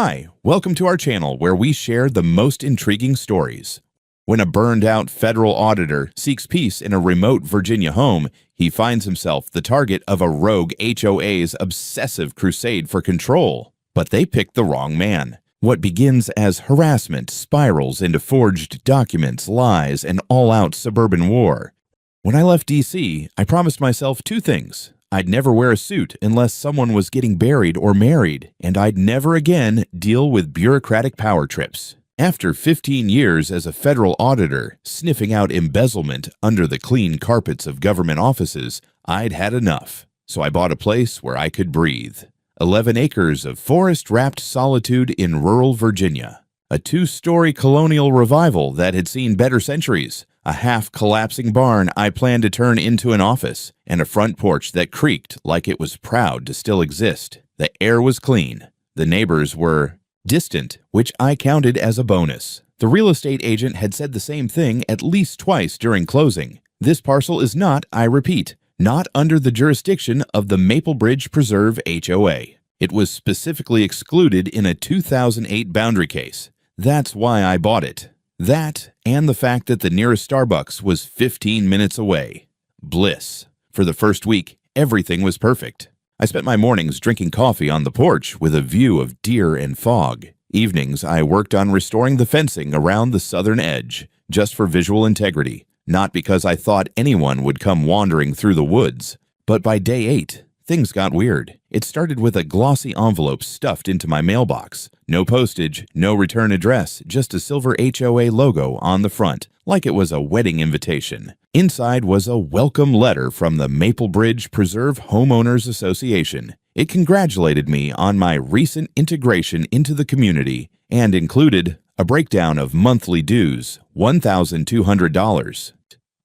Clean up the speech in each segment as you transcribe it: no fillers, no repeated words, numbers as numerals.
Hi, welcome to our channel where we share the most intriguing stories. When a burned-out federal auditor seeks peace in a remote Virginia home, he finds himself the target of a rogue HOA's obsessive crusade for control. But they picked the wrong man. What begins as harassment spirals into forged documents, lies, and all-out suburban war. When I left D.C., I promised myself two things. I'd never wear a suit unless someone was getting buried or married, and I'd never again deal with bureaucratic power trips. After 15 years as a federal auditor, sniffing out embezzlement under the clean carpets of government offices, I'd had enough. So I bought a place where I could breathe. 11 acres of forest-wrapped solitude in rural Virginia. A 2-story colonial revival that had seen better centuries. A half-collapsing barn I planned to turn into an office, and a front porch that creaked like it was proud to still exist. The air was clean. The neighbors were distant, which I counted as a bonus. The real estate agent had said the same thing at least twice during closing. This parcel is not, I repeat, not under the jurisdiction of the Maple Bridge Preserve HOA. It was specifically excluded in a 2008 boundary case. That's why I bought it. That, and the fact that the nearest Starbucks was 15 minutes away. Bliss. For the first week, everything was perfect. I spent my mornings drinking coffee on the porch with a view of deer and fog. Evenings, I worked on restoring the fencing around the southern edge, just for visual integrity, not because I thought anyone would come wandering through the woods. But by day 8, things got weird. It started with a glossy envelope stuffed into my mailbox. No postage, no return address, just a silver HOA logo on the front, like it was a wedding invitation. Inside was a welcome letter from the Maple Bridge Preserve Homeowners Association. It congratulated me on my recent integration into the community and included a breakdown of monthly dues, $1,200.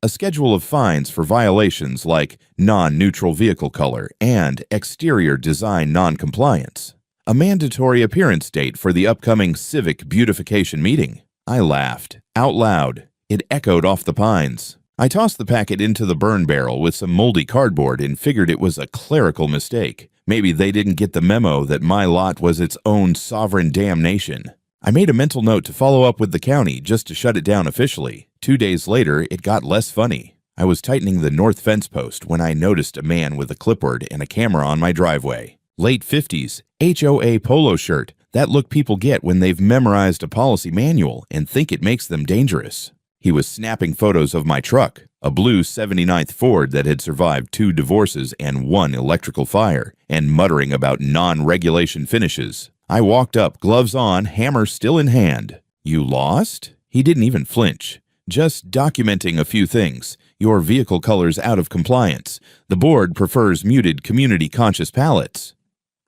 A schedule of fines for violations like non-neutral vehicle color and exterior design non-compliance. A mandatory appearance date for the upcoming civic beautification meeting. I laughed, out loud. It echoed off the pines. I tossed the packet into the burn barrel with some moldy cardboard and figured it was a clerical mistake. Maybe they didn't get the memo that my lot was its own sovereign damnation. I made a mental note to follow up with the county just to shut it down officially. 2 days later, it got less funny. I was tightening the north fence post when I noticed a man with a clipboard and a camera on my driveway. Late 50s, HOA polo shirt, that look people get when they've memorized a policy manual and think it makes them dangerous. He was snapping photos of my truck, a blue 79th Ford that had survived 2 divorces and 1 electrical fire, and muttering about non-regulation finishes. I walked up, gloves on, hammer still in hand. "You lost?" He didn't even flinch. "Just documenting a few things. Your vehicle color's out of compliance. The board prefers muted community-conscious palettes."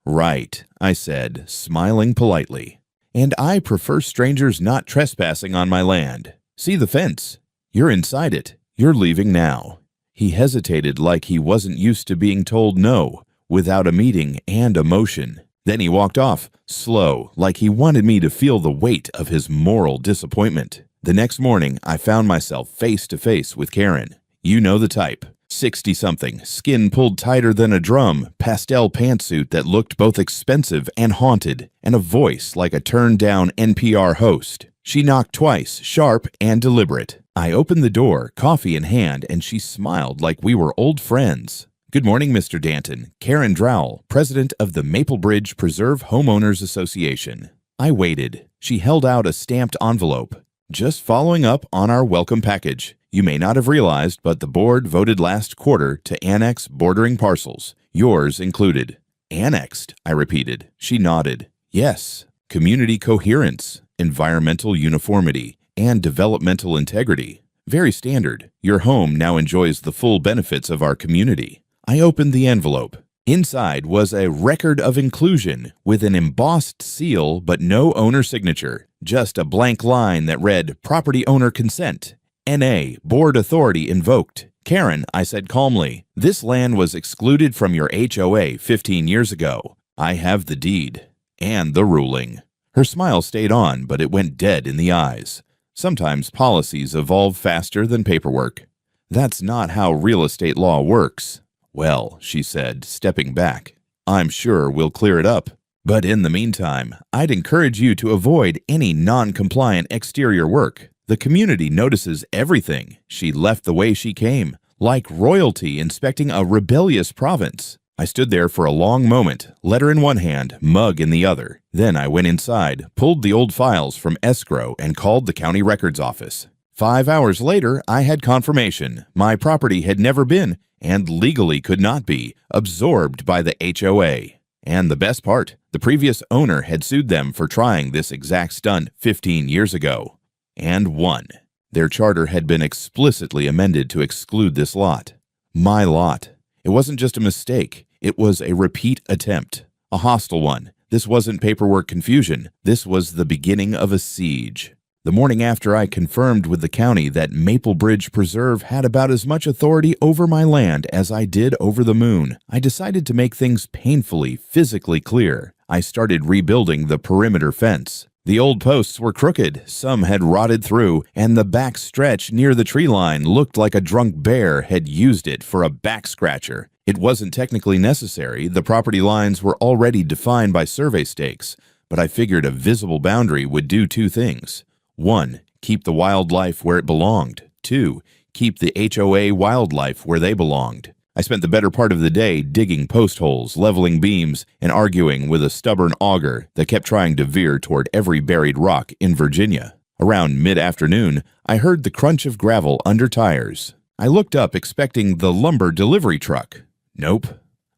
"Right," I said, smiling politely. "And I prefer strangers not trespassing on my land. See the fence? You're inside it. You're leaving now." He hesitated like he wasn't used to being told no, without a meeting and a motion. Then he walked off, slow, like he wanted me to feel the weight of his moral disappointment. The next morning, I found myself face to face with Karen. You know the type. 60-something, skin pulled tighter than a drum, pastel pantsuit that looked both expensive and haunted, and a voice like a turned-down NPR host. She knocked twice, sharp and deliberate. I opened the door, coffee in hand, and she smiled like we were old friends. "Good morning, Mr. Danton. Karen Drowell, president of the Maple Bridge Preserve Homeowners Association." I waited. She held out a stamped envelope. "Just following up on our welcome package. You may not have realized, but the board voted last quarter to annex bordering parcels, yours included." "Annexed," I repeated. She nodded. "Yes. Community coherence, environmental uniformity, and developmental integrity. Very standard. Your home now enjoys the full benefits of our community." I opened the envelope. Inside was a record of inclusion with an embossed seal but no owner signature. Just a blank line that read, "Property owner consent. NA, board authority invoked." "Karen," I said calmly, "this land was excluded from your HOA 15 years ago. I have the deed and the ruling." Her smile stayed on, but it went dead in the eyes. Sometimes policies evolve faster than paperwork. That's not how real estate law works. "Well," she said, stepping back, "I'm sure we'll clear it up." But in the meantime, I'd encourage you to avoid any non-compliant exterior work. The community notices everything. She left the way she came, like royalty inspecting a rebellious province. I stood there for a long moment, letter in one hand, mug in the other. Then I went inside, pulled the old files from escrow, and called the county records office. 5 hours later, I had confirmation. My property had never been, and legally could not be, absorbed by the HOA. And the best part, the previous owner had sued them for trying this exact stunt 15 years ago. And won. Their charter had been explicitly amended to exclude this lot. My lot. It wasn't just a mistake. It was a repeat attempt. A hostile one. This wasn't paperwork confusion. This was the beginning of a siege. The morning after I confirmed with the county that Maple Bridge Preserve had about as much authority over my land as I did over the moon, I decided to make things painfully, physically clear. I started rebuilding the perimeter fence. The old posts were crooked, some had rotted through, and the back stretch near the tree line looked like a drunk bear had used it for a back scratcher. It wasn't technically necessary, the property lines were already defined by survey stakes, but I figured a visible boundary would do two things. 1. Keep the wildlife where it belonged. 2. Keep the HOA wildlife where they belonged. I spent the better part of the day digging post holes, leveling beams, and arguing with a stubborn auger that kept trying to veer toward every buried rock in Virginia. Around mid-afternoon, I heard the crunch of gravel under tires. I looked up expecting the lumber delivery truck. Nope.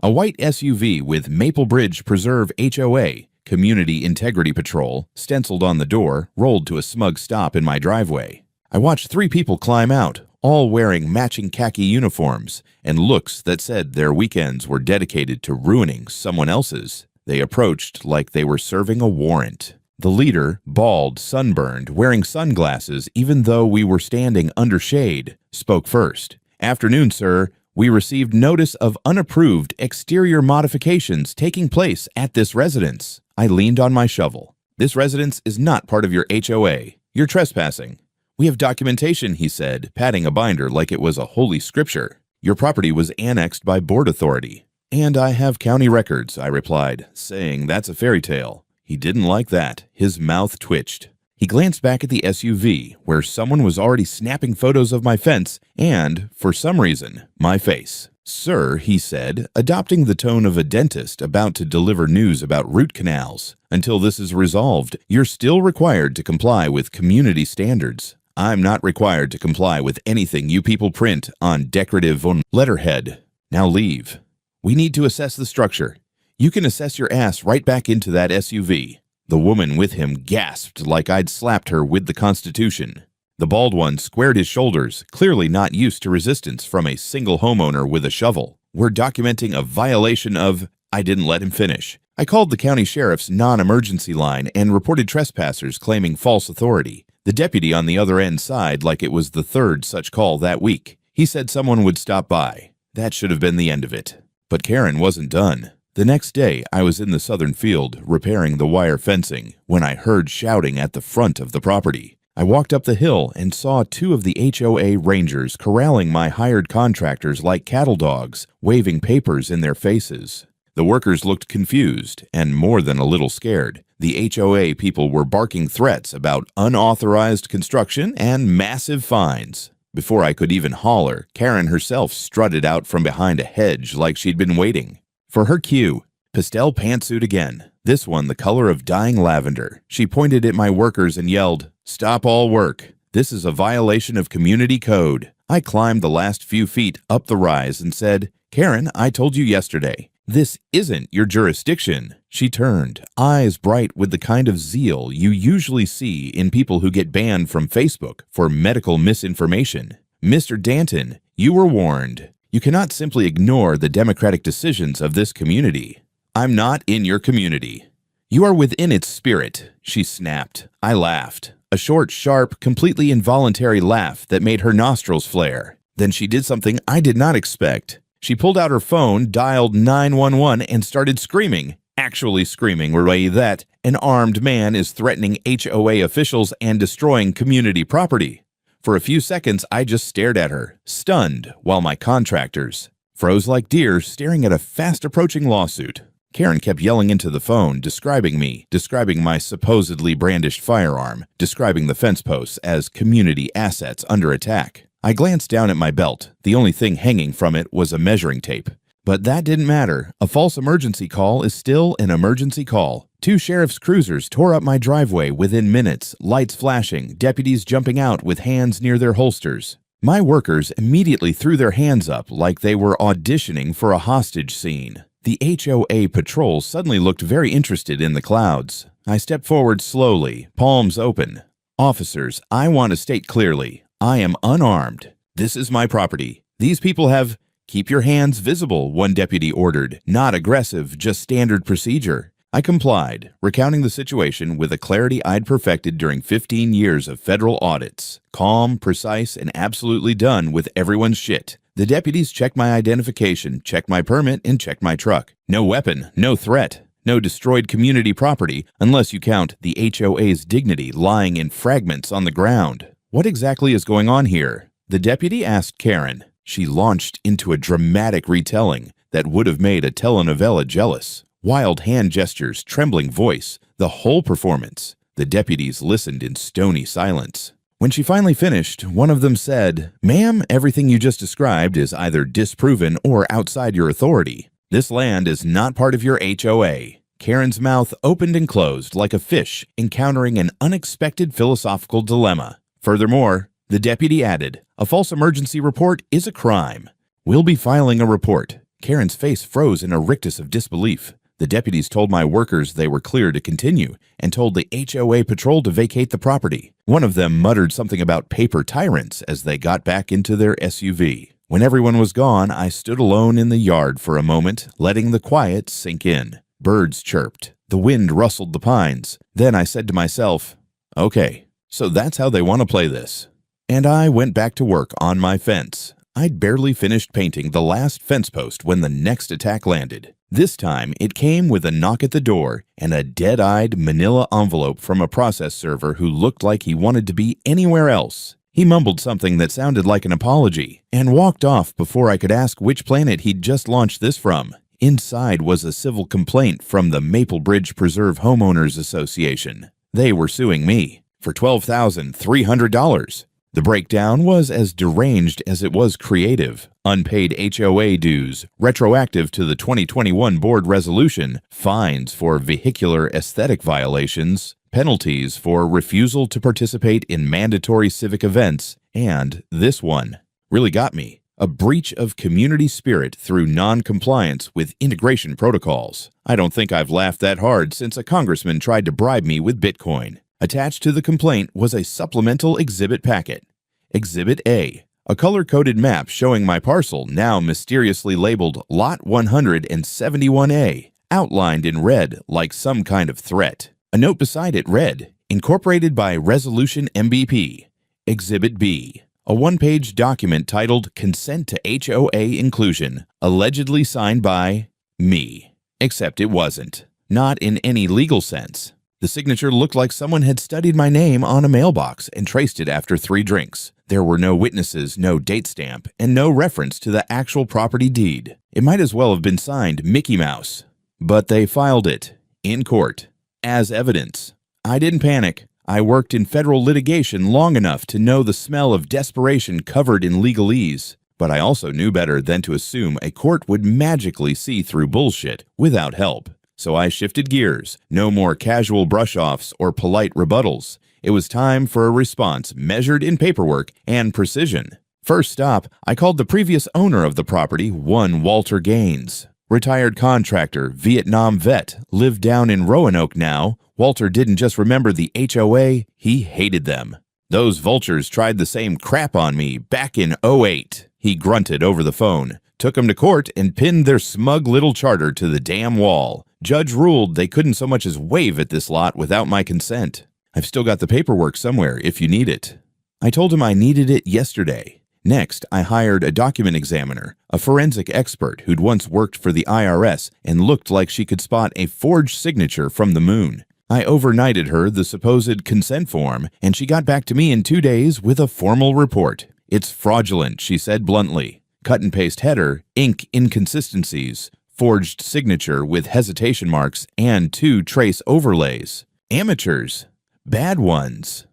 A white SUV with Maple Bridge Preserve HOA, Community Integrity Patrol, stenciled on the door, rolled to a smug stop in my driveway. I watched 3 people climb out, all wearing matching khaki uniforms and looks that said their weekends were dedicated to ruining someone else's. They approached like they were serving a warrant. The leader, bald, sunburned, wearing sunglasses even though we were standing under shade, spoke first. "Afternoon, sir. We received notice of unapproved exterior modifications taking place at this residence." I leaned on my shovel. "This residence is not part of your HOA. You're trespassing." "We have documentation," he said, patting a binder like it was a holy scripture. "Your property was annexed by board authority." "And I have county records," I replied, saying that's a fairy tale. He didn't like that. His mouth twitched. He glanced back at the SUV, where someone was already snapping photos of my fence and, for some reason, my face. "Sir," he said, adopting the tone of a dentist about to deliver news about root canals, "until this is resolved, you're still required to comply with community standards. I'm not required to comply with anything you people print on decorative letterhead. Now leave. We need to assess the structure. You can assess your ass right back into that SUV." The woman with him gasped like I'd slapped her with the Constitution. The bald one squared his shoulders, clearly not used to resistance from a single homeowner with a shovel. "We're documenting a violation of—" I didn't let him finish. I called the county sheriff's non-emergency line and reported trespassers claiming false authority. The deputy on the other end sighed like it was the 3rd such call that week. He said someone would stop by. That should have been the end of it. But Karen wasn't done. The next day, I was in the southern field, repairing the wire fencing, when I heard shouting at the front of the property. I walked up the hill and saw 2 of the HOA rangers corralling my hired contractors like cattle dogs, waving papers in their faces. The workers looked confused and more than a little scared. The HOA people were barking threats about unauthorized construction and massive fines. Before I could even holler, Karen herself strutted out from behind a hedge like she'd been waiting. For her cue, pastel pantsuit again, this one the color of dying lavender. She pointed at my workers and yelled, "Stop all work. This is a violation of community code." I climbed the last few feet up the rise and said, "Karen, I told you yesterday. This isn't your jurisdiction." She turned, eyes bright with the kind of zeal you usually see in people who get banned from Facebook for medical misinformation. "Mr. Danton, you were warned. You cannot simply ignore the democratic decisions of this community. I'm not in your community. You are within its spirit," she snapped. I laughed. A short, sharp, completely involuntary laugh that made her nostrils flare. Then she did something I did not expect. She pulled out her phone, dialed 911, and started screaming. Actually screaming, way that an armed man is threatening HOA officials and destroying community property. For a few seconds, I just stared at her, stunned, while my contractors froze like deer staring at a fast-approaching lawsuit. Karen kept yelling into the phone, describing me, describing my supposedly brandished firearm, describing the fence posts as community assets under attack. I glanced down at my belt. The only thing hanging from it was a measuring tape. But that didn't matter. A false emergency call is still an emergency call. 2 sheriff's cruisers tore up my driveway within minutes, lights flashing, deputies jumping out with hands near their holsters. My workers immediately threw their hands up like they were auditioning for a hostage scene. The HOA patrol suddenly looked very interested in the clouds. I stepped forward slowly, palms open. Officers, I want to state clearly, I am unarmed. This is my property. These people have... Keep your hands visible, one deputy ordered. Not aggressive, just standard procedure. I complied, recounting the situation with a clarity I'd perfected during 15 years of federal audits. Calm, precise, and absolutely done with everyone's shit. The deputies checked my identification, checked my permit, and checked my truck. No weapon, no threat, no destroyed community property, unless you count the HOA's dignity lying in fragments on the ground. What exactly is going on here? The deputy asked Karen. She launched into a dramatic retelling that would have made a telenovela jealous. Wild hand gestures, trembling voice, the whole performance. The deputies listened in stony silence. When she finally finished, one of them said, "Ma'am, everything you just described is either disproven or outside your authority. This land is not part of your HOA." Karen's mouth opened and closed like a fish encountering an unexpected philosophical dilemma. Furthermore, the deputy added, "A false emergency report is a crime. We'll be filing a report." Karen's face froze in a rictus of disbelief. The deputies told my workers they were clear to continue and told the HOA patrol to vacate the property. One of them muttered something about paper tyrants as they got back into their SUV. When everyone was gone, I stood alone in the yard for a moment, letting the quiet sink in. Birds chirped. The wind rustled the pines. Then I said to myself, "Okay, so that's how they want to play this." And I went back to work on my fence. I'd barely finished painting the last fence post when the next attack landed. This time, it came with a knock at the door and a dead-eyed manila envelope from a process server who looked like he wanted to be anywhere else. He mumbled something that sounded like an apology and walked off before I could ask which planet he'd just launched this from. Inside was a civil complaint from the Maple Bridge Preserve Homeowners Association. They were suing me for $12,300. The breakdown was as deranged as it was creative. Unpaid HOA dues, retroactive to the 2021 board resolution, fines for vehicular aesthetic violations, penalties for refusal to participate in mandatory civic events, and this one really got me. A breach of community spirit through non-compliance with integration protocols. I don't think I've laughed that hard since a congressman tried to bribe me with Bitcoin. Attached to the complaint was a supplemental exhibit packet. Exhibit A, a color-coded map showing my parcel, now mysteriously labeled Lot 171A, outlined in red like some kind of threat. A note beside it read, "Incorporated by Resolution MBP." Exhibit B, a one-page document titled Consent to HOA Inclusion, allegedly signed by me. Except it wasn't. Not in any legal sense. The signature looked like someone had studied my name on a mailbox and traced it after 3 drinks. There were no witnesses, no date stamp, and no reference to the actual property deed. It might as well have been signed Mickey Mouse. But they filed it, in court, as evidence. I didn't panic. I worked in federal litigation long enough to know the smell of desperation covered in legalese. But I also knew better than to assume a court would magically see through bullshit without help. So I shifted gears. No more casual brush-offs or polite rebuttals. It was time for a response measured in paperwork and precision. First stop, I called the previous owner of the property, one Walter Gaines. Retired contractor, Vietnam vet, lived down in Roanoke now. Walter didn't just remember the HOA, he hated them. "Those vultures tried the same crap on me back in '08, he grunted over the phone. Took them to court and pinned their smug little charter to the damn wall. Judge ruled they couldn't so much as wave at this lot without my consent. I've still got the paperwork somewhere if you need it." I told him I needed it yesterday. Next, I hired a document examiner, a forensic expert who'd once worked for the IRS and looked like she could spot a forged signature from the moon. I overnighted her the supposed consent form, and she got back to me in 2 days with a formal report. "It's fraudulent," she said bluntly. Cut and paste header, ink inconsistencies, forged signature with hesitation marks and 2 trace overlays. Amateurs. Bad ones.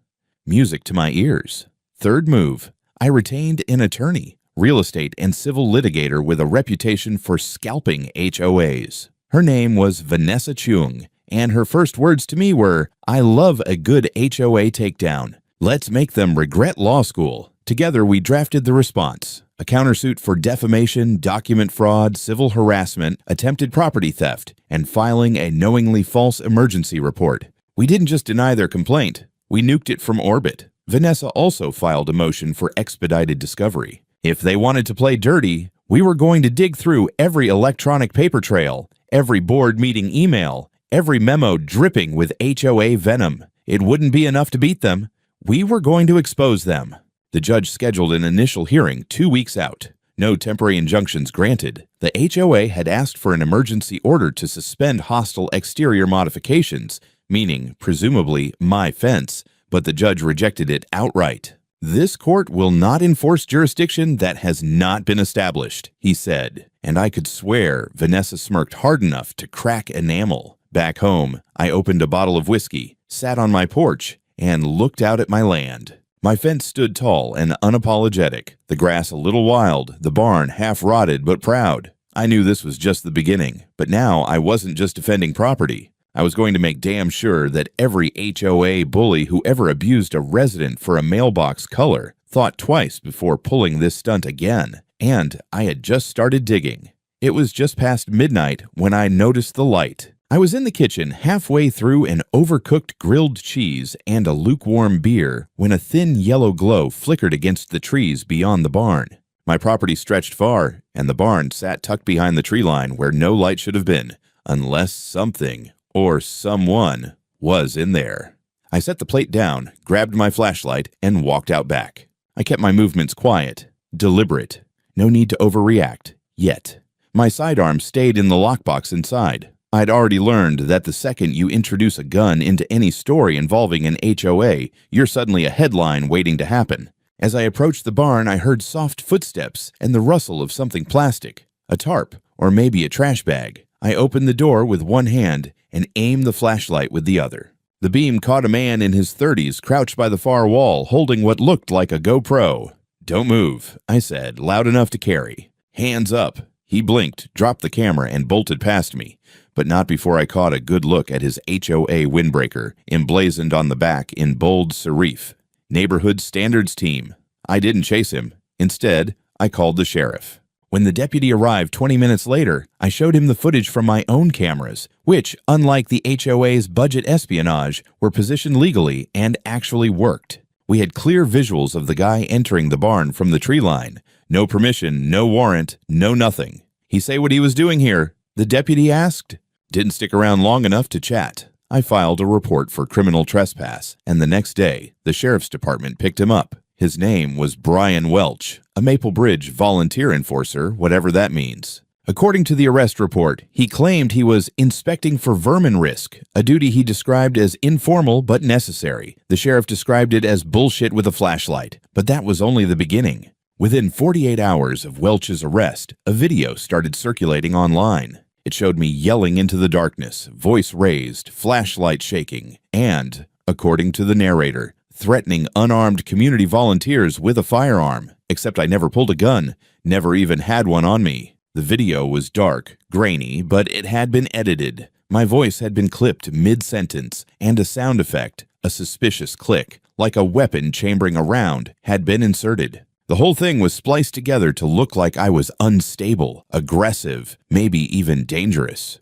Music to my ears. Third move. I retained an attorney, real estate and civil litigator with a reputation for scalping HOAs. Her name was Vanessa Chung, and her first words to me were, "I love a good HOA takedown. Let's make them regret law school." Together we drafted the response, a countersuit for defamation, document fraud, civil harassment, attempted property theft, and filing a knowingly false emergency report. We didn't just deny their complaint, we nuked it from orbit. Vanessa also filed a motion for expedited discovery. If they wanted to play dirty, we were going to dig through every electronic paper trail, every board meeting email, every memo dripping with HOA venom. It wouldn't be enough to beat them. We were going to expose them. The judge scheduled an initial hearing 2 weeks out. No temporary injunctions granted. The HOA had asked for an emergency order to suspend hostile exterior modifications, meaning, presumably, my fence, but the judge rejected it outright. "This court will not enforce jurisdiction that has not been established," he said, and I could swear Vanessa smirked hard enough to crack enamel. Back home, I opened a bottle of whiskey, sat on my porch, and looked out at my land. My fence stood tall and unapologetic, the grass a little wild, the barn half-rotted but proud. I knew this was just the beginning, but now I wasn't just defending property. I was going to make damn sure that every HOA bully who ever abused a resident for a mailbox color thought twice before pulling this stunt again. And I had just started digging. It was just past midnight when I noticed the light. I was in the kitchen halfway through an overcooked grilled cheese and a lukewarm beer when a thin yellow glow flickered against the trees beyond the barn. My property stretched far, and the barn sat tucked behind the tree line where no light should have been, unless something or someone was in there. I set the plate down, grabbed my flashlight, and walked out back. I kept my movements quiet, deliberate. No need to overreact, yet. My sidearm stayed in the lockbox inside. I'd already learned that the second you introduce a gun into any story involving an HOA, you're suddenly a headline waiting to happen. As I approached the barn, I heard soft footsteps and the rustle of something plastic, a tarp, or maybe a trash bag. I opened the door with one hand and aimed the flashlight with the other. The beam caught a man in his 30s crouched by the far wall, holding what looked like a GoPro. "Don't move," I said, loud enough to carry. "Hands up." He blinked, dropped the camera, and bolted past me, but not before I caught a good look at his HOA windbreaker, emblazoned on the back in bold serif. Neighborhood Standards Team. I didn't chase him. Instead, I called the sheriff. When the deputy arrived 20 minutes later, I showed him the footage from my own cameras, which, unlike the HOA's budget espionage, were positioned legally and actually worked. We had clear visuals of the guy entering the barn from the tree line. No permission, no warrant, no nothing. "He say what he was doing here?" the deputy asked. Didn't stick around long enough to chat. I filed a report for criminal trespass, and the next day, the sheriff's department picked him up. His name was Brian Welch, a Maple Bridge volunteer enforcer, whatever that means. According to the arrest report, he claimed he was inspecting for vermin risk, a duty he described as informal but necessary. The sheriff described it as bullshit with a flashlight, but that was only the beginning. Within 48 hours of Welch's arrest, a video started circulating online. It showed me yelling into the darkness, voice raised, flashlight shaking, and, according to the narrator, threatening unarmed community volunteers with a firearm, except I never pulled a gun, never even had one on me. The video was dark, grainy, but it had been edited. My voice had been clipped mid-sentence, and a sound effect, a suspicious click, like a weapon chambering a round, had been inserted. The whole thing was spliced together to look like I was unstable, aggressive, maybe even dangerous.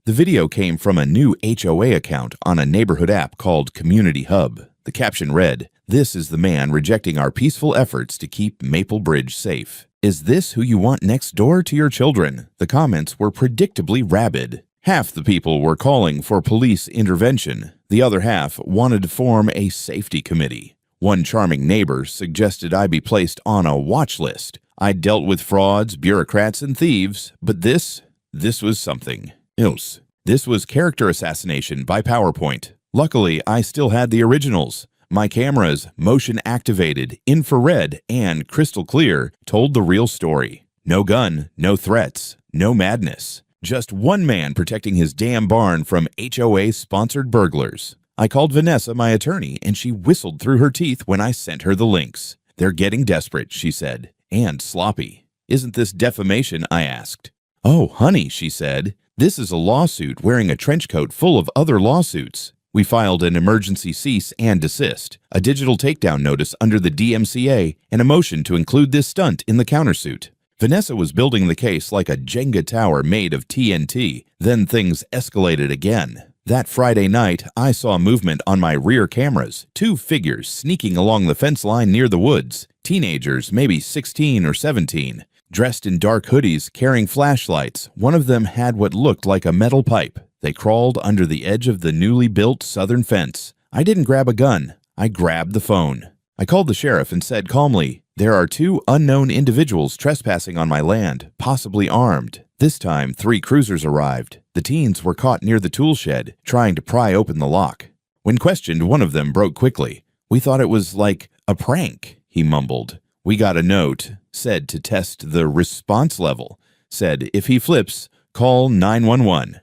The video came from a new HOA account on a neighborhood app called Community Hub. The caption read, "This is the man rejecting our peaceful efforts to keep Maple Bridge safe. Is this who you want next door to your children?" The comments were predictably rabid. Half the people were calling for police intervention. The other half wanted to form a safety committee. One charming neighbor suggested I be placed on a watch list. I'd dealt with frauds, bureaucrats, and thieves, but this was something else. This was character assassination by PowerPoint. Luckily, I still had the originals. My cameras, motion-activated, infrared, and crystal clear, told the real story. No gun, no threats, no madness. Just one man protecting his damn barn from HOA-sponsored burglars. I called Vanessa, my attorney, and she whistled through her teeth when I sent her the links. They're getting desperate, she said, and sloppy. Isn't this defamation? I asked. Oh, honey, she said. This is a lawsuit wearing a trench coat full of other lawsuits. We filed an emergency cease and desist, a digital takedown notice under the DMCA, and a motion to include this stunt in the countersuit. Vanessa was building the case like a Jenga tower made of TNT. Then things escalated again. That Friday night, I saw movement on my rear cameras, 2 figures sneaking along the fence line near the woods, teenagers, maybe 16 or 17. Dressed in dark hoodies, carrying flashlights, one of them had what looked like a metal pipe. They crawled under the edge of the newly built southern fence. I didn't grab a gun. I grabbed the phone. I called the sheriff and said calmly, "There are 2 unknown individuals trespassing on my land, possibly armed." This time, 3 cruisers arrived. The teens were caught near the tool shed, trying to pry open the lock. When questioned, one of them broke quickly. "We thought it was like a prank," he mumbled. "We got a note, said to test the response level. Said if he flips, call 911.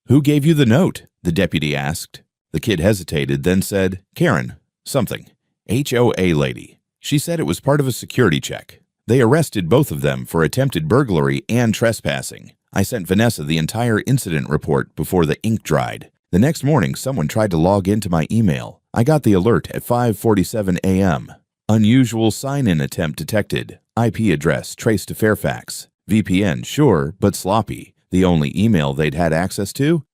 "Who gave you the note?" the deputy asked. The kid hesitated, then said, "Karen, something. HOA lady." She said it was part of a security check. They arrested both of them for attempted burglary and trespassing. I sent Vanessa the entire incident report before the ink dried. The next morning, someone tried to log into my email. I got the alert at 5:47 a.m. Unusual sign-in attempt detected. IP address traced to Fairfax. VPN, sure, but sloppy. The only email they'd had access to?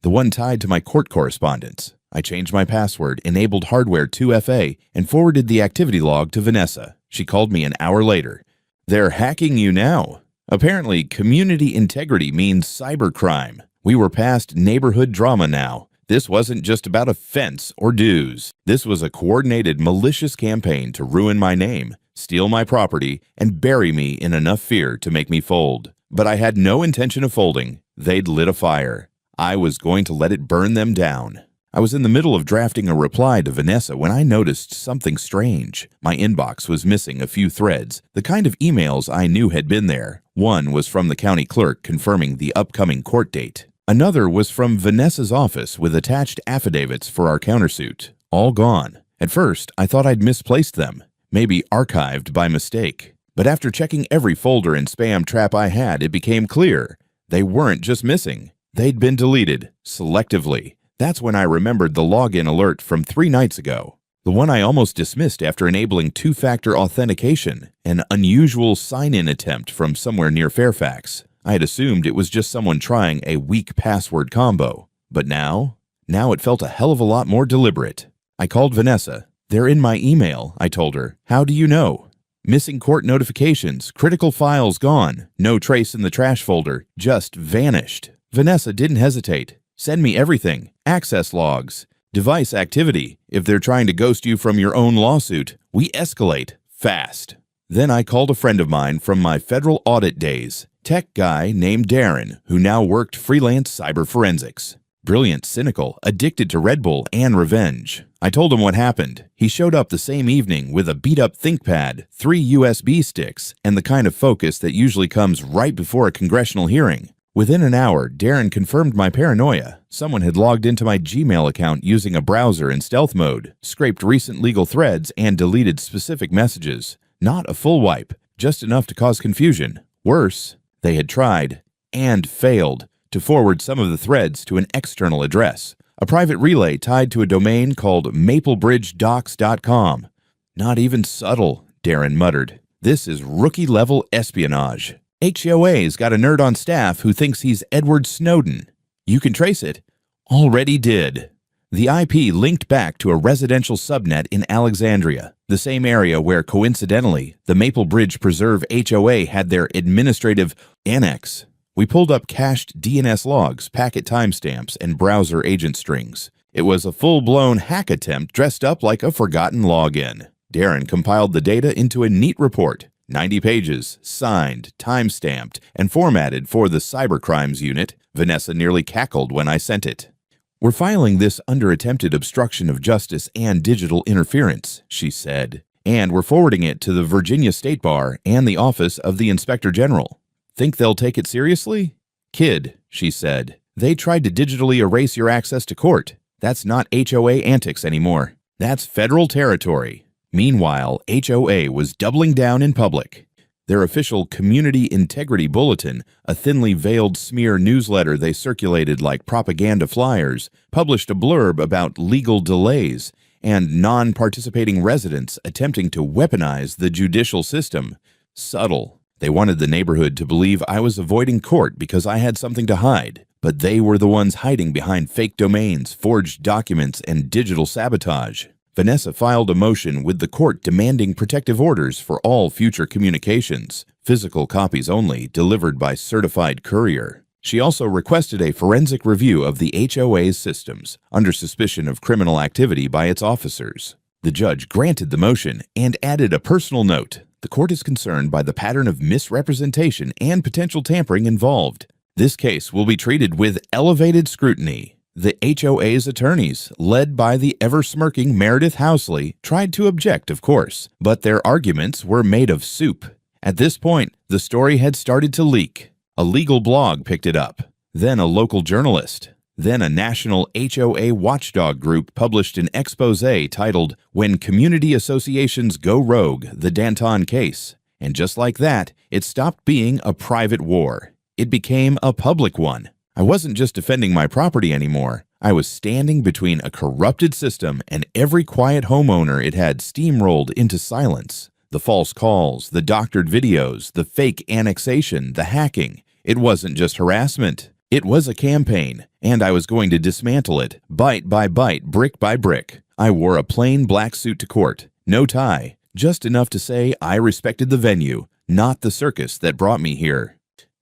The one tied to my court correspondence. I changed my password, enabled hardware 2FA, and forwarded the activity log to Vanessa. She called me an hour later. "They're hacking you now." Apparently, community integrity means cybercrime. We were past neighborhood drama now. This wasn't just about a fence or dues. This was a coordinated, malicious campaign to ruin my name, steal my property, and bury me in enough fear to make me fold. But I had no intention of folding. They'd lit a fire. I was going to let it burn them down. I was in the middle of drafting a reply to Vanessa when I noticed something strange. My inbox was missing a few threads, the kind of emails I knew had been there. One was from the county clerk confirming the upcoming court date. Another was from Vanessa's office with attached affidavits for our countersuit. All gone. At first, I thought I'd misplaced them, maybe archived by mistake. But after checking every folder and spam trap I had, it became clear. They weren't just missing. They'd been deleted, selectively. That's when I remembered the login alert from 3 nights ago. The one I almost dismissed after enabling 2-factor authentication, an unusual sign-in attempt from somewhere near Fairfax. I had assumed it was just someone trying a weak password combo. But now it felt a hell of a lot more deliberate. I called Vanessa. "They're in my email," I told her. "How do you know?" "Missing court notifications, critical files gone, no trace in the trash folder, just vanished." Vanessa didn't hesitate. "Send me everything. Access logs. Device activity. If they're trying to ghost you from your own lawsuit, we escalate fast." Then I called a friend of mine from my federal audit days, tech guy named Darren, who now worked freelance cyber forensics. Brilliant, cynical, addicted to Red Bull and revenge. I told him what happened. He showed up the same evening with a beat-up ThinkPad, 3 USB sticks, and the kind of focus that usually comes right before a congressional hearing. Within an hour, Darren confirmed my paranoia. Someone had logged into my Gmail account using a browser in stealth mode, scraped recent legal threads, and deleted specific messages. Not a full wipe, just enough to cause confusion. Worse, they had tried, and failed, to forward some of the threads to an external address, a private relay tied to a domain called maplebridgedocs.com. "Not even subtle," Darren muttered. "This is rookie-level espionage. HOA's got a nerd on staff who thinks he's Edward Snowden. You can trace it." Already did. The IP linked back to a residential subnet in Alexandria, the same area where, coincidentally, the Maple Bridge Preserve HOA had their administrative annex. We pulled up cached DNS logs, packet timestamps, and browser agent strings. It was a full-blown hack attempt dressed up like a forgotten login. Darren compiled the data into a neat report. 90 pages, signed, time-stamped, and formatted for the Cybercrimes Unit. Vanessa nearly cackled when I sent it. "We're filing this under attempted obstruction of justice and digital interference," she said. "And we're forwarding it to the Virginia State Bar and the Office of the Inspector General. Think they'll take it seriously?" "Kid," she said, "they tried to digitally erase your access to court. That's not HOA antics anymore. That's federal territory." Meanwhile, HOA was doubling down in public. Their official Community Integrity Bulletin, a thinly veiled smear newsletter they circulated like propaganda flyers, published a blurb about legal delays and non-participating residents attempting to weaponize the judicial system. Subtle. They wanted the neighborhood to believe I was avoiding court because I had something to hide, but they were the ones hiding behind fake domains, forged documents, and digital sabotage. Vanessa filed a motion with the court demanding protective orders for all future communications, physical copies only, delivered by certified courier. She also requested a forensic review of the HOA's systems, under suspicion of criminal activity by its officers. The judge granted the motion and added a personal note. The court is concerned by the pattern of misrepresentation and potential tampering involved. This case will be treated with elevated scrutiny. The HOA's attorneys, led by the ever-smirking Meredith Housley, tried to object, of course, but their arguments were made of soup. At this point, the story had started to leak. A legal blog picked it up, then a local journalist. Then a national HOA watchdog group published an exposé titled "When Community Associations Go Rogue, the Danton Case." And just like that, it stopped being a private war. It became a public one. I wasn't just defending my property anymore. I was standing between a corrupted system and every quiet homeowner it had steamrolled into silence. The false calls, the doctored videos, the fake annexation, the hacking. It wasn't just harassment. It was a campaign, and I was going to dismantle it, bite by bite, brick by brick. I wore a plain black suit to court, no tie, just enough to say I respected the venue, not the circus that brought me here.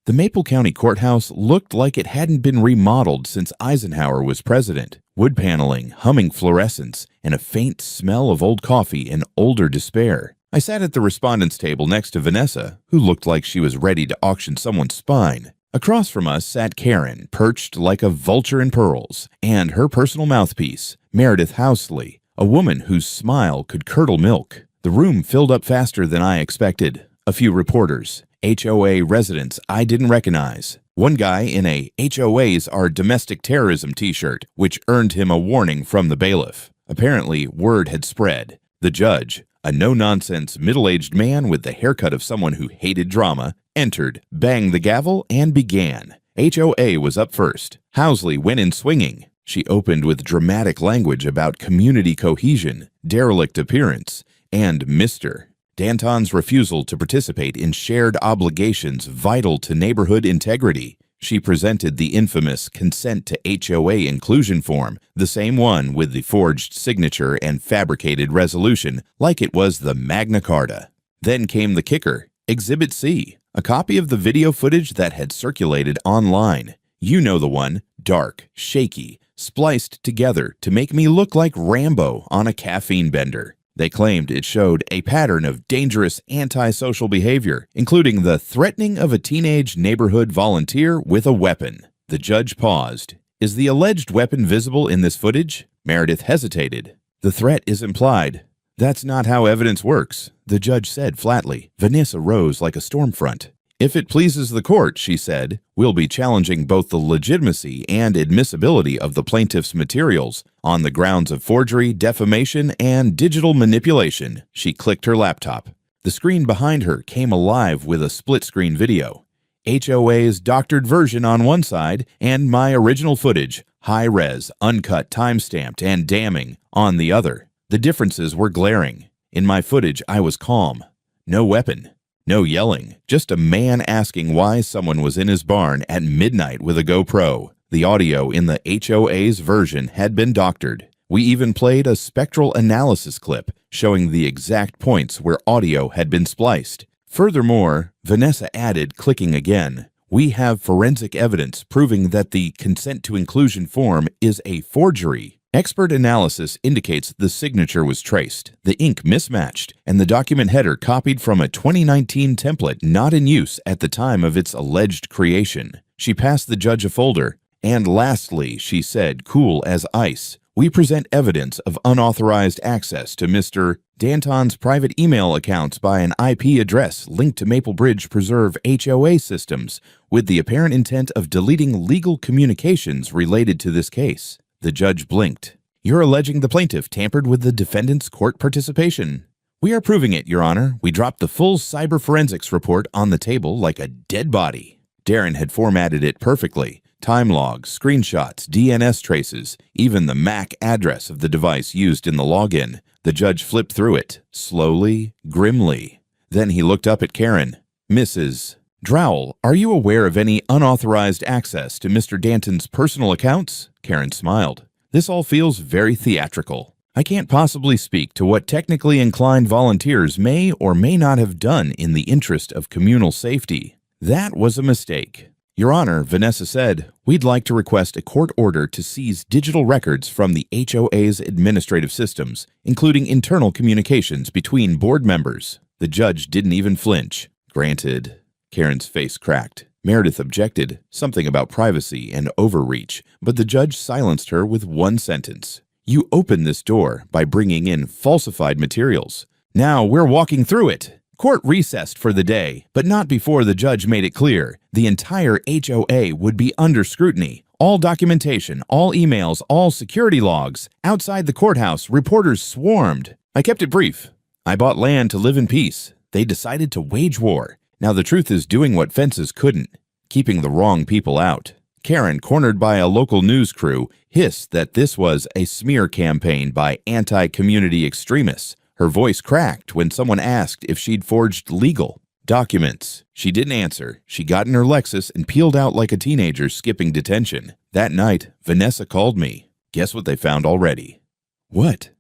The Maple County Courthouse looked like it hadn't been remodeled since Eisenhower was president. Wood paneling, humming fluorescents, and a faint smell of old coffee and older despair. I sat at the respondent's table next to Vanessa, who looked like she was ready to auction someone's spine. Across from us sat Karen, perched like a vulture in pearls, and her personal mouthpiece, Meredith Housley, a woman whose smile could curdle milk. The room filled up faster than I expected. A few reporters, HOA residents I didn't recognize. One guy in a "HOAs are domestic terrorism" t-shirt, which earned him a warning from the bailiff. Apparently, word had spread. The judge, a no-nonsense middle-aged man with the haircut of someone who hated drama, entered, banged the gavel, and began. HOA was up first. Housley went in swinging. She opened with dramatic language about community cohesion, derelict appearance, and Mr. Danton's refusal to participate in shared obligations vital to neighborhood integrity. She presented the infamous consent to HOA inclusion form, the same one with the forged signature and fabricated resolution, like it was the Magna Carta. Then came the kicker, Exhibit C, a copy of the video footage that had circulated online. You know the one, dark, shaky, spliced together to make me look like Rambo on a caffeine bender. They claimed it showed a pattern of dangerous antisocial behavior, including the threatening of a teenage neighborhood volunteer with a weapon. The judge paused. Is the alleged weapon visible in this footage? Meredith hesitated. The threat is implied. That's not how evidence works, the judge said flatly. Vanessa rose like a storm front. If it pleases the court, she said, we'll be challenging both the legitimacy and admissibility of the plaintiff's materials on the grounds of forgery, defamation, and digital manipulation. She clicked her laptop. The screen behind her came alive with a split-screen video. HOA's doctored version on one side and my original footage, high-res, uncut, time-stamped, and damning, on the other. The differences were glaring. In my footage, I was calm. No weapon. No yelling, just a man asking why someone was in his barn at midnight with a GoPro. The audio in the HOA's version had been doctored. We even played a spectral analysis clip showing the exact points where audio had been spliced. Furthermore, Vanessa added, clicking again, we have forensic evidence proving that the consent to inclusion form is a forgery. Expert analysis indicates the signature was traced, the ink mismatched, and the document header copied from a 2019 template not in use at the time of its alleged creation. She passed the judge a folder. And lastly, she said, cool as ice, We present evidence of unauthorized access to Mr. Danton's private email accounts by an IP address linked to Maple Bridge Preserve HOA systems with the apparent intent of deleting legal communications related to this case. The judge blinked. You're alleging the plaintiff tampered with the defendant's court participation. We are proving it, Your Honor. We dropped the full cyber forensics report on the table like a dead body. Darren had formatted it perfectly. Time logs, screenshots, DNS traces, even the MAC address of the device used in the login. The judge flipped through it, slowly, grimly. Then he looked up at Karen. Mrs. Drowell, are you aware of any unauthorized access to Mr. Danton's personal accounts? Karen smiled. This all feels very theatrical. I can't possibly speak to what technically inclined volunteers may or may not have done in the interest of communal safety. That was a mistake. Your Honor, Vanessa said, we'd like to request a court order to seize digital records from the HOA's administrative systems, including internal communications between board members. The judge didn't even flinch. Granted. Karen's face cracked. Meredith objected, something about privacy and overreach, but the judge silenced her with one sentence. You opened this door by bringing in falsified materials. Now we're walking through it. Court recessed for the day, but not before the judge made it clear the entire HOA would be under scrutiny. All documentation, all emails, all security logs. Outside the courthouse, reporters swarmed. I kept it brief. I bought land to live in peace. They decided to wage war. Now the truth is doing what fences couldn't, keeping the wrong people out. Karen, cornered by a local news crew, hissed that this was a smear campaign by anti-community extremists. Her voice cracked when someone asked if she'd forged legal documents. She didn't answer. She got in her Lexus and peeled out like a teenager skipping detention. That night, Vanessa called me. Guess what they found already? What?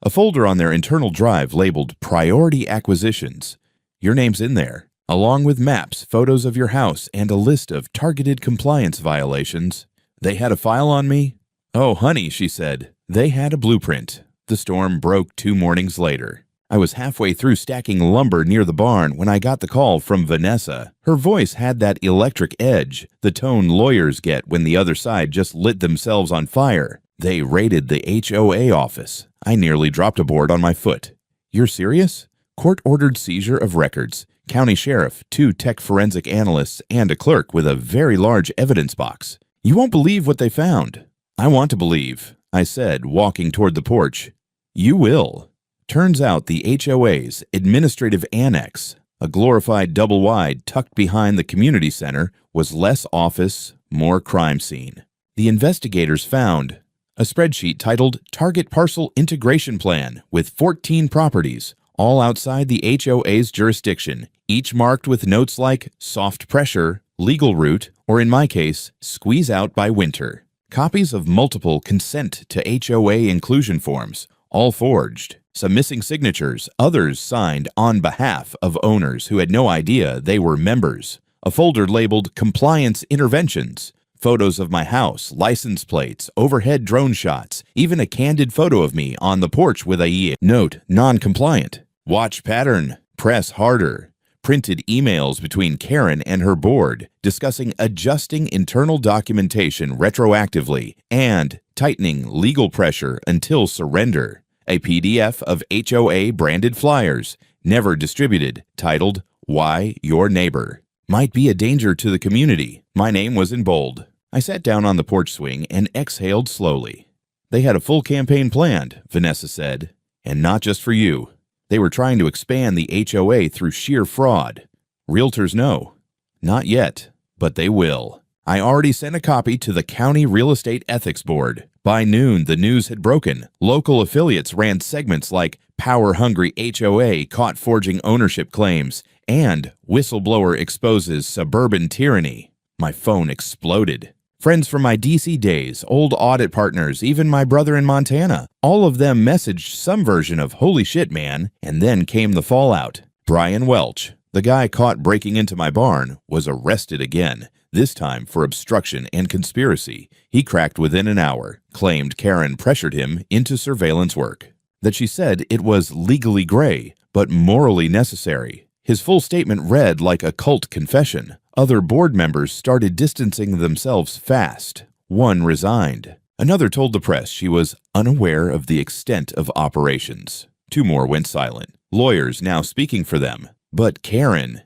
A folder on their internal drive labeled Priority Acquisitions. Your name's in there, along with maps, photos of your house, and a list of targeted compliance violations. They had a file on me? Oh, honey, she said. They had a blueprint. The storm broke 2 mornings later. I was halfway through stacking lumber near the barn when I got the call from Vanessa. Her voice had that electric edge, the tone lawyers get when the other side just lit themselves on fire. They raided the HOA office. I nearly dropped a board on my foot. You're serious? Court-ordered seizure of records. County sheriff, 2 tech forensic analysts, and a clerk with a very large evidence box. You won't believe what they found. I want to believe, I said, walking toward the porch. You will. Turns out the HOA's administrative annex, a glorified double-wide tucked behind the community center, was less office, more crime scene. The investigators found a spreadsheet titled Target Parcel Integration Plan with 14 properties, all outside the HOA's jurisdiction, each marked with notes like soft pressure, legal route, or in my case, squeeze out by winter. Copies of multiple consent to HOA inclusion forms, all forged. Some missing signatures, others signed on behalf of owners who had no idea they were members. A folder labeled Compliance Interventions. Photos of my house, license plates, overhead drone shots, even a candid photo of me on the porch with a note, non-compliant. Watch pattern, press harder. Printed emails between Karen and her board discussing adjusting internal documentation retroactively and tightening legal pressure until surrender. A PDF of HOA branded flyers, never distributed, titled, Why Your Neighbor. Might be a danger to the community. My name was in bold. I sat down on the porch swing and exhaled slowly. They had a full campaign planned, Vanessa said, and not just for you. They were trying to expand the HOA through sheer fraud. Realtors know. Not yet, but they will. I already sent a copy to the County Real Estate Ethics Board. By noon, the news had broken. Local affiliates ran segments like Power-Hungry HOA Caught Forging Ownership Claims and Whistleblower Exposes Suburban Tyranny. My phone exploded. Friends from my DC days, old audit partners, even my brother in Montana, all of them messaged some version of holy shit, man, and then came the fallout. Brian Welch, the guy caught breaking into my barn, was arrested again, this time for obstruction and conspiracy. He cracked within an hour, claimed Karen pressured him into surveillance work. That she said it was legally gray, but morally necessary. His full statement read like a cult confession. Other board members started distancing themselves fast. One resigned. Another told the press she was unaware of the extent of operations. 2 more went silent, lawyers now speaking for them. But Karen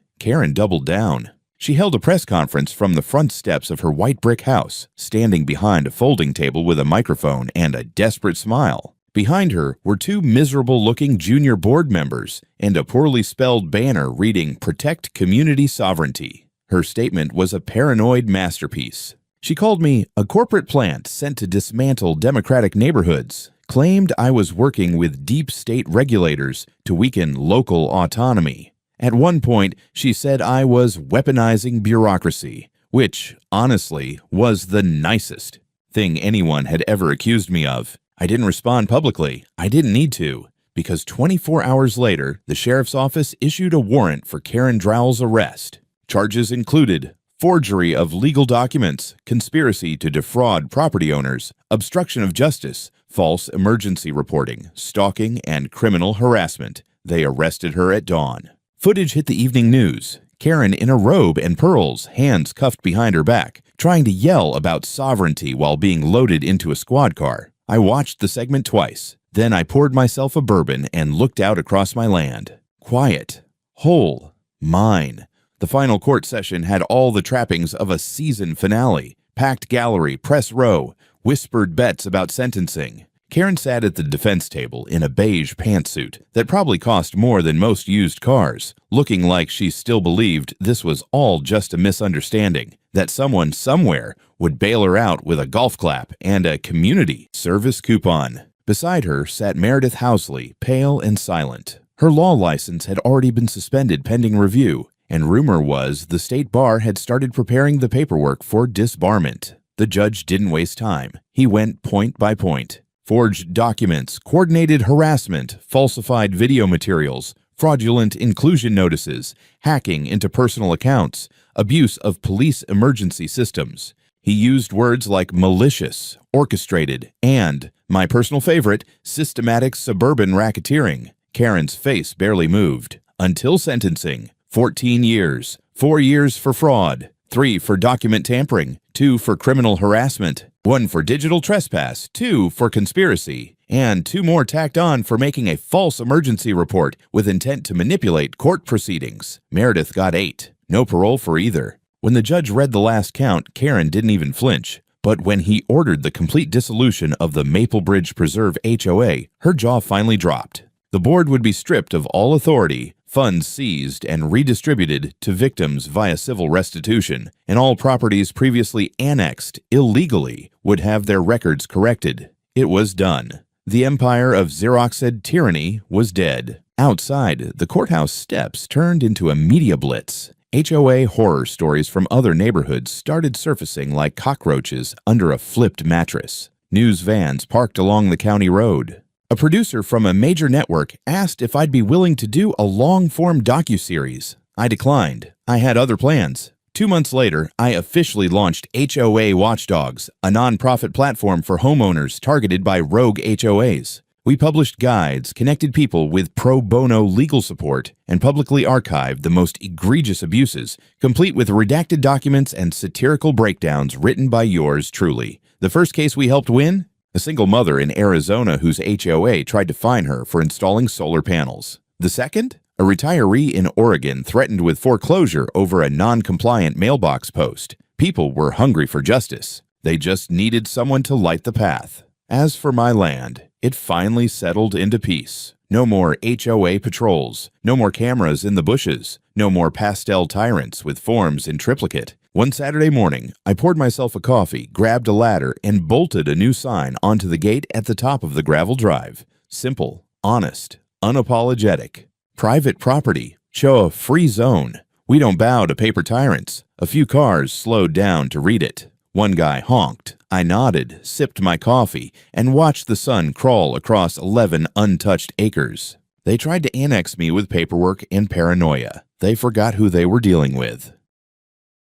doubled down. She held a press conference from the front steps of her white brick house, standing behind a folding table with a microphone and a desperate smile. Behind her were 2 miserable-looking junior board members and a poorly spelled banner reading "Protect Community Sovereignty." Her statement was a paranoid masterpiece. She called me a corporate plant sent to dismantle democratic neighborhoods, claimed I was working with deep state regulators to weaken local autonomy. At one point, she said I was weaponizing bureaucracy, which, honestly, was the nicest thing anyone had ever accused me of. I didn't respond publicly. I didn't need to, because 24 hours later, the sheriff's office issued a warrant for Karen Drowell's arrest. Charges included forgery of legal documents, conspiracy to defraud property owners, obstruction of justice, false emergency reporting, stalking, and criminal harassment. They arrested her at dawn. Footage hit the evening news. Karen in a robe and pearls, hands cuffed behind her back, trying to yell about sovereignty while being loaded into a squad car. I watched the segment twice. Then I poured myself a bourbon and looked out across my land. Quiet. Whole. Mine. The final court session had all the trappings of a season finale. Packed gallery, press row, whispered bets about sentencing. Karen sat at the defense table in a beige pantsuit that probably cost more than most used cars, looking like she still believed this was all just a misunderstanding, that someone somewhere would bail her out with a golf clap and a community service coupon. Beside her sat Meredith Housley, pale and silent. Her law license had already been suspended pending review, and rumor was the state bar had started preparing the paperwork for disbarment. The judge didn't waste time. He went point by point. Forged documents, coordinated harassment, falsified video materials, fraudulent inclusion notices, hacking into personal accounts, abuse of police emergency systems. He used words like malicious, orchestrated, and, my personal favorite, systematic suburban racketeering. Karen's face barely moved. Until sentencing, 14 years, 4 years for fraud, 3 for document tampering, 2 for criminal harassment, 1 for digital trespass, 2 for conspiracy, and 2 more tacked on for making a false emergency report with intent to manipulate court proceedings. Meredith got 8. No parole for either. When the judge read the last count, Karen didn't even flinch. But when he ordered the complete dissolution of the Maple Bridge Preserve HOA, her jaw finally dropped. The board would be stripped of all authority, funds seized and redistributed to victims via civil restitution, and all properties previously annexed illegally would have their records corrected. It was done. The empire of Xeroxed tyranny was dead. Outside, the courthouse steps turned into a media blitz. HOA horror stories from other neighborhoods started surfacing like cockroaches under a flipped mattress. News vans parked along the county road. A producer from a major network asked if I'd be willing to do a long-form docuseries. I declined. I had other plans. 2 months later, I officially launched HOA Watchdogs, a nonprofit platform for homeowners targeted by rogue HOAs. We published guides, connected people with pro bono legal support, and publicly archived the most egregious abuses, complete with redacted documents and satirical breakdowns written by yours truly. The first case we helped win? A single mother in Arizona whose HOA tried to fine her for installing solar panels. The second? A retiree in Oregon threatened with foreclosure over a non-compliant mailbox post. People were hungry for justice. They just needed someone to light the path. As for my land, it finally settled into peace. No more HOA patrols. No more cameras in the bushes. No more pastel tyrants with forms in triplicate. One Saturday morning, I poured myself a coffee, grabbed a ladder, and bolted a new sign onto the gate at the top of the gravel drive. Simple, honest, unapologetic. Private property. Show a free zone. We don't bow to paper tyrants. A few cars slowed down to read it. One guy honked. I nodded, sipped my coffee, and watched the sun crawl across 11 untouched acres. They tried to annex me with paperwork and paranoia. They forgot who they were dealing with.